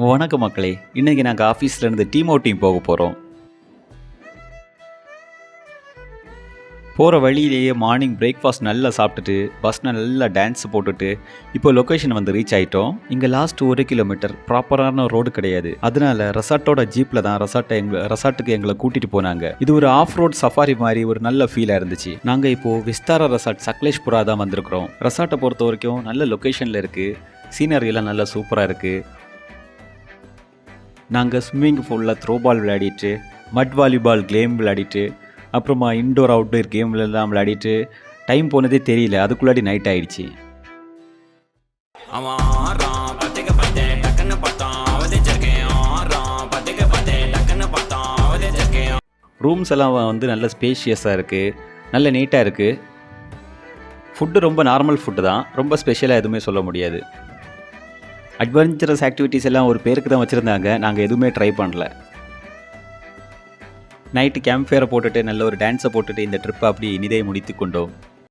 வணக்கம் மக்களே, இன்றைக்கி நாங்கள் ஆஃபீஸ்லேருந்து டீம் அவுட்டிங் போக போகிறோம். போகிற வழியிலேயே மார்னிங் பிரேக்ஃபாஸ்ட் நல்லா சாப்பிட்டுட்டு பஸ்ஸில் நல்லா டான்ஸ் போட்டுட்டு இப்போ லொக்கேஷன் வந்து ரீச் ஆகிட்டோம். இங்கே லாஸ்ட் 1 கிலோமீட்டர் ப்ராப்பரான ரோடு கிடையாது. அதனால ரெசார்ட்டோட ஜீப்பில் தான் ரெசார்ட்டுக்கு எங்களை கூட்டிகிட்டு போனாங்க. இது ஒரு ஆஃப் ரோட் சஃபாரி மாதிரி ஒரு நல்ல ஃபீலாக இருந்துச்சு. நாங்கள் இப்போது விஸ்தாரா ரெசார்ட் சக்லேஷ்புரா தான் வந்திருக்கிறோம். ரெசார்ட்டை பொறுத்த வரைக்கும் நல்ல லொக்கேஷனில் இருக்குது. சீனரியெல்லாம் நல்லா சூப்பராக இருக்குது. நாங்கள் ஸ்விம்மிங் பூலில் த்ரோபால் விளையாடிட்டு, மட் வாலிபால் கேம் விளையாடிட்டு, அப்புறமா இன்டோர் அவுட்டோர் கேம்லாம் விளையாடிட்டு டைம் போனதே தெரியல. அதுக்குள்ளாடி நைட் ஆகிடுச்சு. ரூம்ஸ் எல்லாம் வந்து நல்ல ஸ்பேஷியஸாக இருக்குது, நல்ல நீட்டாக இருக்குது. ஃபுட்டு ரொம்ப நார்மல் ஃபுட்டு தான், ரொம்ப ஸ்பெஷலாக எதுவுமே சொல்ல முடியாது. அட்வென்ச்சரஸ் ஆக்டிவிட்டீஸ் எல்லாம் ஒரு பேருக்கு தான் வச்சுருந்தாங்க. நாங்கள் எதுவுமே ட்ரை பண்ணல. நைட்டு கேம்ப் ஃபயரை போட்டுட்டு நல்ல ஒரு டான்ஸை போட்டுட்டு இந்த ட்ரிப்பை அப்படி இனிதே முடித்து கொண்டோம்.